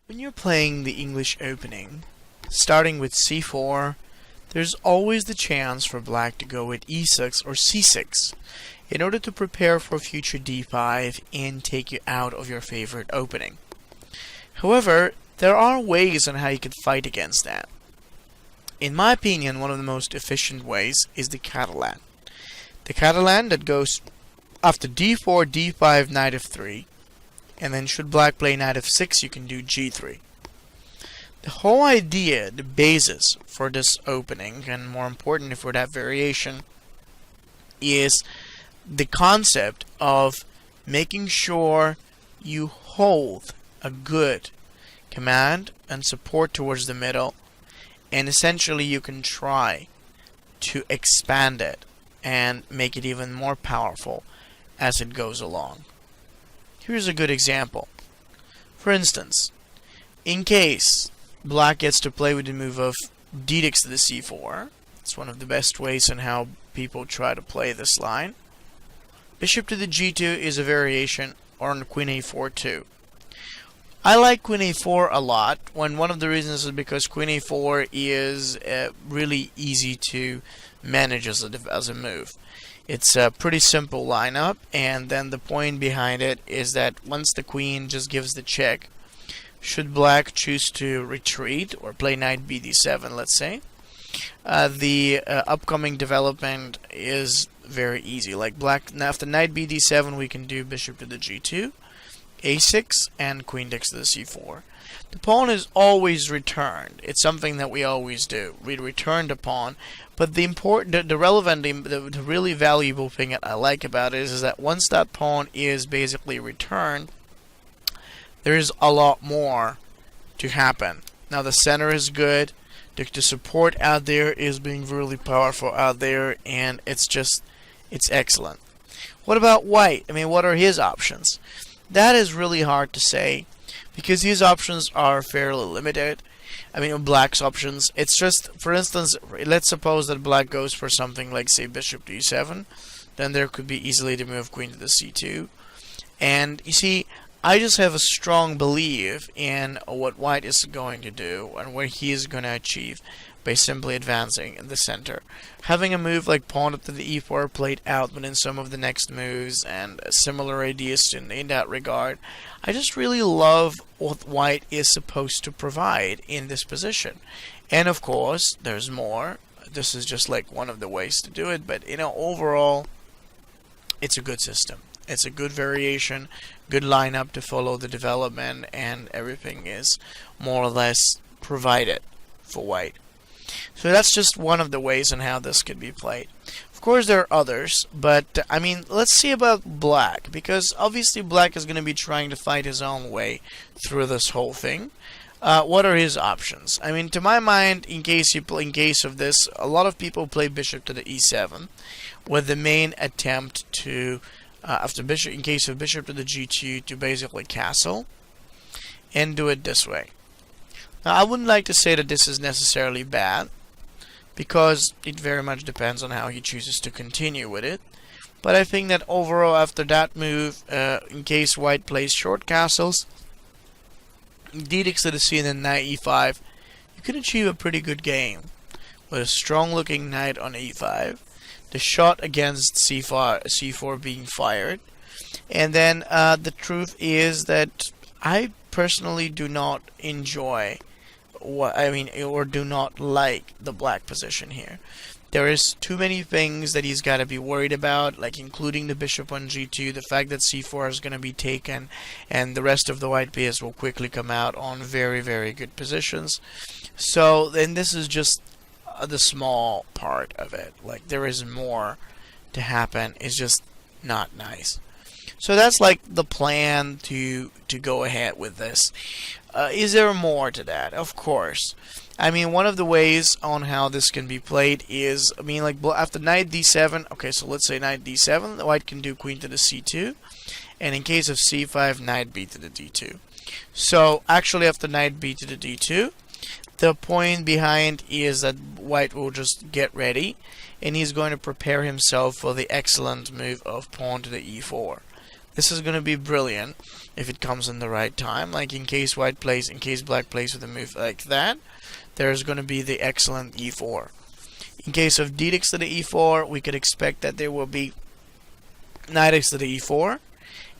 When you're playing the English opening, starting with c4, there's always the chance for black to go with e6 or c6 in order to prepare for future d5 and take you out of your favorite opening. However, there are ways on how you could fight against that. In my opinion, one of the most efficient ways is the Catalan. The Catalan that goes after d4, d5, knight f3, and then should black play knight f6, you can do g3. The whole idea, the basis for this opening, and more importantly for that variation, is the concept of making sure you hold a good command and support towards the middle, and essentially you can try to expand it and make it even more powerful as it goes along. Here's a good example. For instance, in case black gets to play with the move of d6 to the c4, it's one of the best ways on how people try to play this line. Bishop to the g2 is a variation on queen a4 too. I like queen a4 a lot, when one of the reasons is because queen a4 is really easy to manage as a move. It's a pretty simple lineup, and then the point behind it is that once the queen just gives the check, should black choose to retreat or play knight bd7, let's say, the upcoming development is very easy. Like black, after knight bd7, we can do bishop to the g2, a6, and queen takes to the c4. The pawn is always returned. It's something that we always do. We return the pawn, but the really valuable thing that I like about it is that once that pawn is basically returned, there's a lot more to happen. Now the center is good. The support out there is being really powerful out there, and it's excellent. What about white? I mean, what are his options? That is really hard to say, because his options are fairly limited. I mean, black's options, it's just, for instance, let's suppose that black goes for something like, say, bishop to e7, then there could be easily the move queen to the c2. And you see, I just have a strong belief in what white is going to do and what he is going to achieve by simply advancing in the center. Having a move like pawn up to the e4 played out within some of the next moves, and similar ideas in that regard, I just really love what white is supposed to provide in this position. And of course, there's more. This is just like one of the ways to do it, but overall, it's a good system. It's a good variation, good lineup to follow the development, and everything is more or less provided for white. So that's just one of the ways on how this could be played. Of course there are others, but I mean, let's see about black, because obviously black is going to be trying to fight his own way through this whole thing. What are his options? I mean, to my mind, in case of this, a lot of people play bishop to the e7 with the main attempt to in case of bishop to the g2, to basically castle and do it this way. Now, I wouldn't like to say that this is necessarily bad, because it very much depends on how he chooses to continue with it. But I think that overall, after that move, in case white plays short castles, d6 to the c and then knight e5, you can achieve a pretty good game with a strong looking knight on e5, the shot against c4 being fired, and then the truth is that I personally do not enjoy or do not like the black position here. There is too many things that he's got to be worried about, like including the bishop on g2, the fact that c4 is going to be taken, and the rest of the white piece will quickly come out on very, very good positions. So then this is just the small part of it. Like, there is more to happen. It's just not nice. So that's like the plan to go ahead with this. Is there more to that? Of course. I mean, one of the ways on how this can be played is, I mean, like after knight d7, okay, so let's say knight d7, the white can do queen to the c2, and in case of c5, knight b to the d2. So actually after knight b to the d2, the point behind is that white will just get ready, and he's going to prepare himself for the excellent move of pawn to the e4. This is going to be brilliant if it comes in the right time. Like in case black plays with a move like that, there's going to be the excellent e4. In case of d takes to the e4, we could expect that there will be knight takes to the e4.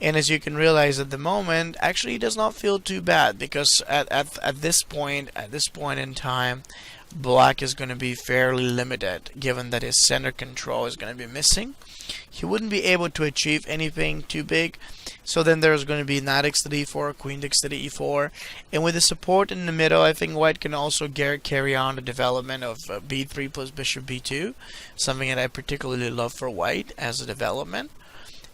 And as you can realize at the moment, actually it does not feel too bad, because at this point in time, black is going to be fairly limited, given that his center control is going to be missing. He wouldn't be able to achieve anything too big. So then there's going to be knight takes to the e4, queen takes to the e4, and with the support in the middle, I think white can also carry on the development of b3 plus bishop b2, something that I particularly love for white as a development.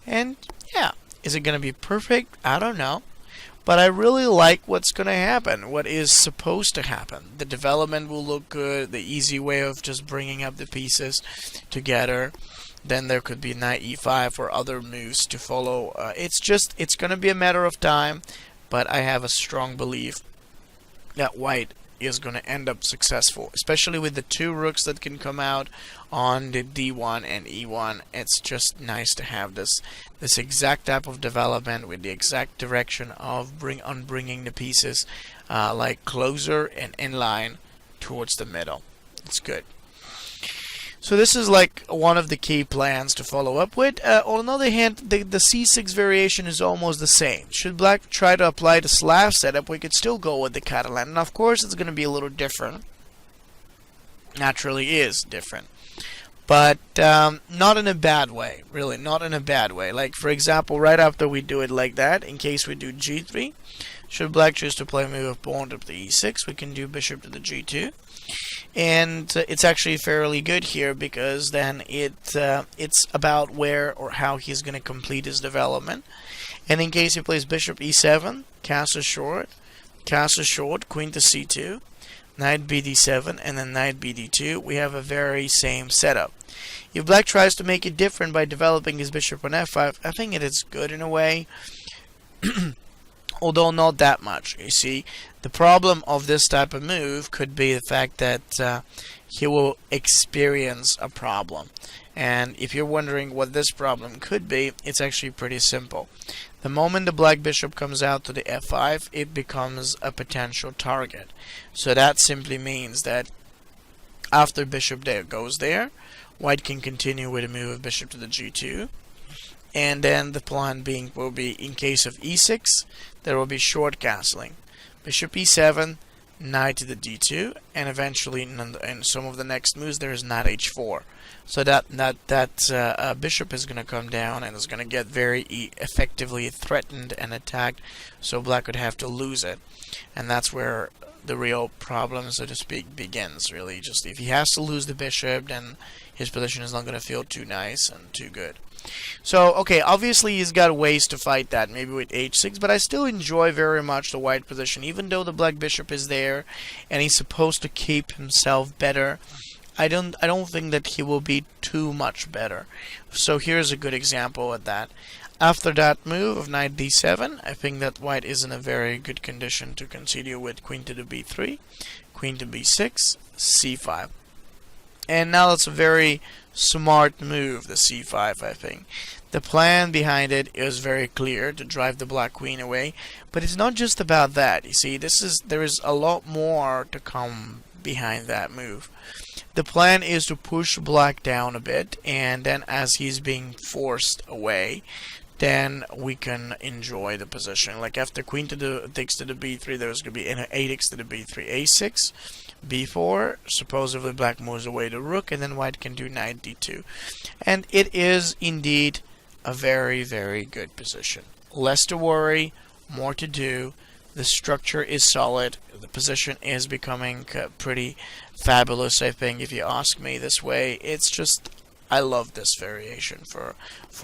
And yeah, is it going to be perfect? I don't know. But I really like what's going to happen, what is supposed to happen. The development will look good, the easy way of just bringing up the pieces together. Then there could be knight e5 or other moves to follow. It's going to be a matter of time, but I have a strong belief that white is going to end up successful, especially with the two rooks that can come out on the d1 and e1. It's just nice to have this exact type of development with the exact direction of bringing the pieces like closer and in line towards the middle. It's good. So this is like one of the key plans to follow up with. On the other hand, the c6 variation is almost the same. Should black try to apply the Slav setup, we could still go with the Catalan. And of course it's going to be a little different. Naturally is different. But not in a bad way, really, not in a bad way. Like, for example, right after we do it like that, in case we do g3, should black choose to play a move of pawn to the e6, we can do bishop to the g2. And it's actually fairly good here, because then it's about where or how he's going to complete his development. And in case he plays bishop e7, castle short, queen to c2, knight bd7, and then knight bd2, we have a very same setup. If black tries to make it different by developing his bishop on f5, I think it is good in a way. Although not that much, you see. The problem of this type of move could be the fact that he will experience a problem. And if you're wondering what this problem could be, it's actually pretty simple. The moment the black bishop comes out to the f5, it becomes a potential target. So that simply means that after bishop there goes there, white can continue with a move of bishop to the g2. And then the plan will be, in case of e6, there will be short castling. Bishop e7, knight to the d2, and eventually in some of the next moves there is knight h4. So that bishop is going to come down and is going to get very effectively threatened and attacked, so black would have to lose it. And that's where the real problem, so to speak, begins, really. Just if he has to lose the bishop, then his position is not going to feel too nice and too good. So, okay, obviously he's got ways to fight that, maybe with h6, but I still enjoy very much the white position, even though the black bishop is there and he's supposed to keep himself better. I don't think that he will be too much better. So here's a good example of that. After that move of knight d7, I think that white is in a very good condition to continue with queen to the b3, queen to b6, c5. And now that's a very smart move, the c5, I think. The plan behind it is very clear, to drive the black queen away. But it's not just about that. You see, there is a lot more to come behind that move. The plan is to push black down a bit, and then as he's being forced away, then we can enjoy the position. Like after queen takes to the b3, there's going to be a takes to the b3, a6, b4, supposedly black moves away the rook, and then white can do knight d2. And it is indeed a very, very good position. Less to worry, more to do. The structure is solid. The position is becoming pretty fabulous, I think, if you ask me this way. It's just, I love this variation for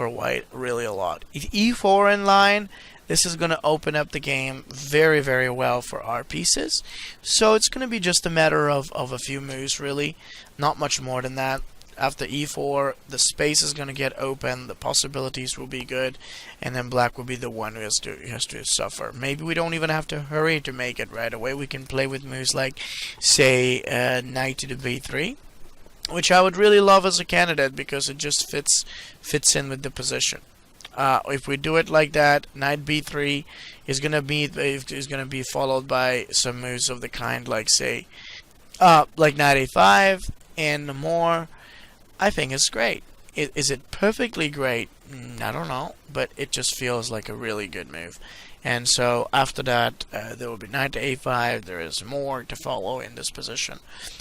white really a lot. e4 in line, this is going to open up the game very, very well for our pieces. So it's going to be just a matter of a few moves, really. Not much more than that. After e4, the space is going to get open, the possibilities will be good, and then black will be the one who has to suffer. Maybe we don't even have to hurry to make it right away. We can play with moves like, say, knight to the b3, which I would really love as a candidate because it just fits in with the position. if we do it like that, knight b3 is gonna be followed by some moves of the kind like, say, like knight a5 and more. I think it's great. Is it perfectly great? I don't know, but it just feels like a really good move. And so after that, there will be knight to a5. There is more to follow in this position.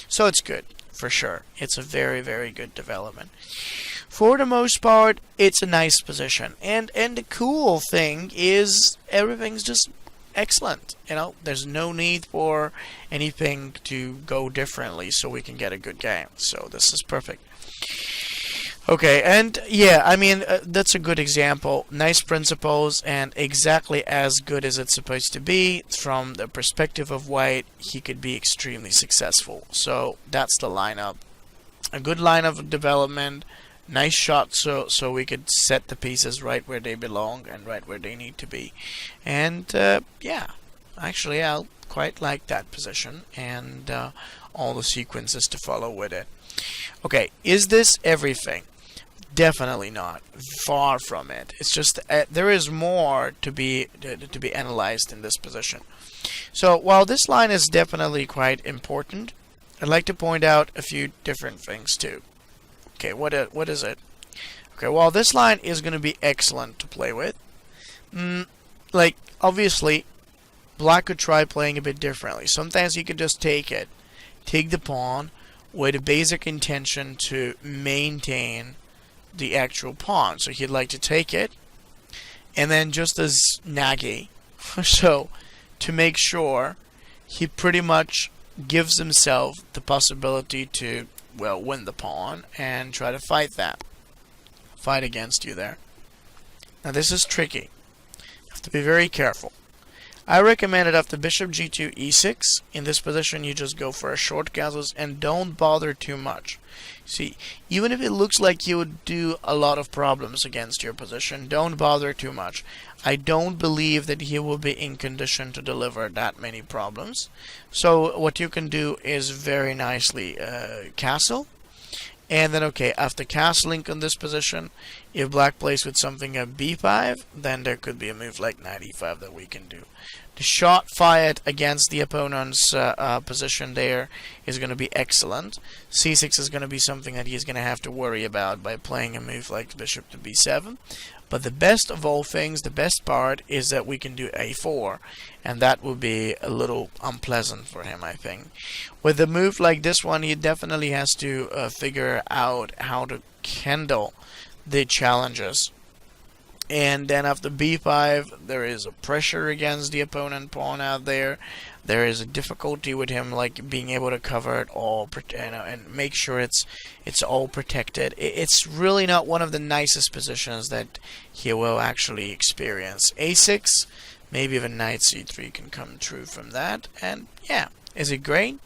So it's good, for sure. It's a very, very good development. For the most part, it's a nice position. And the cool thing is everything's just excellent. You know, there's no need for anything to go differently so we can get a good game. So this is perfect. Okay, and yeah, I mean, that's a good example. Nice principles, and exactly as good as it's supposed to be. From the perspective of white, he could be extremely successful. So that's the lineup. A good lineup of development. Nice shot, so we could set the pieces right where they belong and right where they need to be. And yeah, actually, I quite like that position and all the sequences to follow with it. Okay, is this everything? Definitely not. Far from it. It's just there is more to be analyzed in this position. So while this line is definitely quite important, I'd like to point out a few different things too. Okay, what is it? Okay, well, this line is going to be excellent to play with. Like, obviously, black could try playing a bit differently. Sometimes he could just take the pawn with a basic intention to maintain the actual pawn. So he'd like to take it, and then just as naggy, so to make sure he pretty much gives himself the possibility to, well, win the pawn and try to fight against you there. Now this is tricky. You have to be very careful. I recommend that after bishop g2 e6, in this position you just go for a short castles and don't bother too much. See, even if it looks like you would do a lot of problems against your position, don't bother too much. I don't believe that he will be in condition to deliver that many problems. So what you can do is very nicely castle. And then, okay, after castling on this position, if black plays with something at b5, then there could be a move like knight e5 that we can do. The shot fired against the opponent's position there is going to be excellent. c6 is going to be something that he's going to have to worry about by playing a move like bishop to b7. But the best of all things, the best part, is that we can do a4, and that will be a little unpleasant for him, I think. With a move like this one, he definitely has to figure out how to handle the challenges. And then after b5, there is a pressure against the opponent pawn out there. There is a difficulty with him, like being able to cover it all, and make sure it's all protected. It's really not one of the nicest positions that he will actually experience. a6, maybe even knight c3 can come true from that. And yeah, is it great?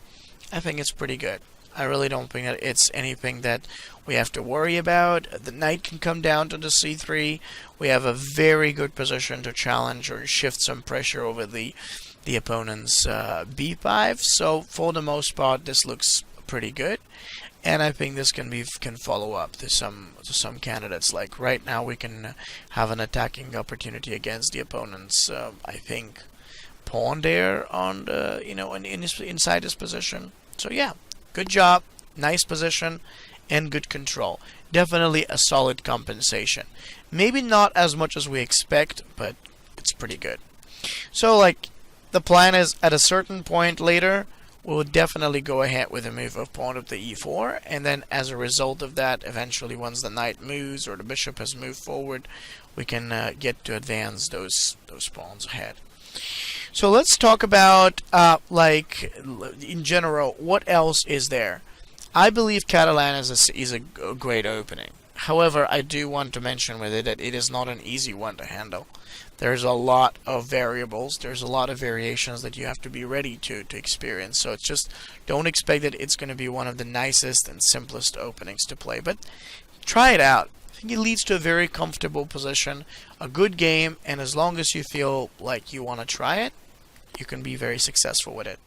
I think it's pretty good. I really don't think that it's anything that we have to worry about. The knight can come down to the c3. We have a very good position to challenge or shift some pressure over the opponent's b5. So for the most part, this looks pretty good, and I think this can follow up to some candidates. Like right now, we can have an attacking opportunity against the opponent's I think pawn there on the inside his position. So yeah, good job, nice position, and good control. Definitely a solid compensation. Maybe not as much as we expect, but it's pretty good. So like, the plan is at a certain point later, we'll definitely go ahead with a move of pawn up to e4, and then as a result of that, eventually once the knight moves or the bishop has moved forward, we can get to advance those pawns ahead. So let's talk about like in general, what else is there? I believe Catalan is a great opening. However, I do want to mention with it that it is not an easy one to handle. There's a lot of variables. There's a lot of variations that you have to be ready to experience. So it's just, don't expect that it's going to be one of the nicest and simplest openings to play. But try it out. I think it leads to a very comfortable position, a good game, and as long as you feel like you want to try it, you can be very successful with it.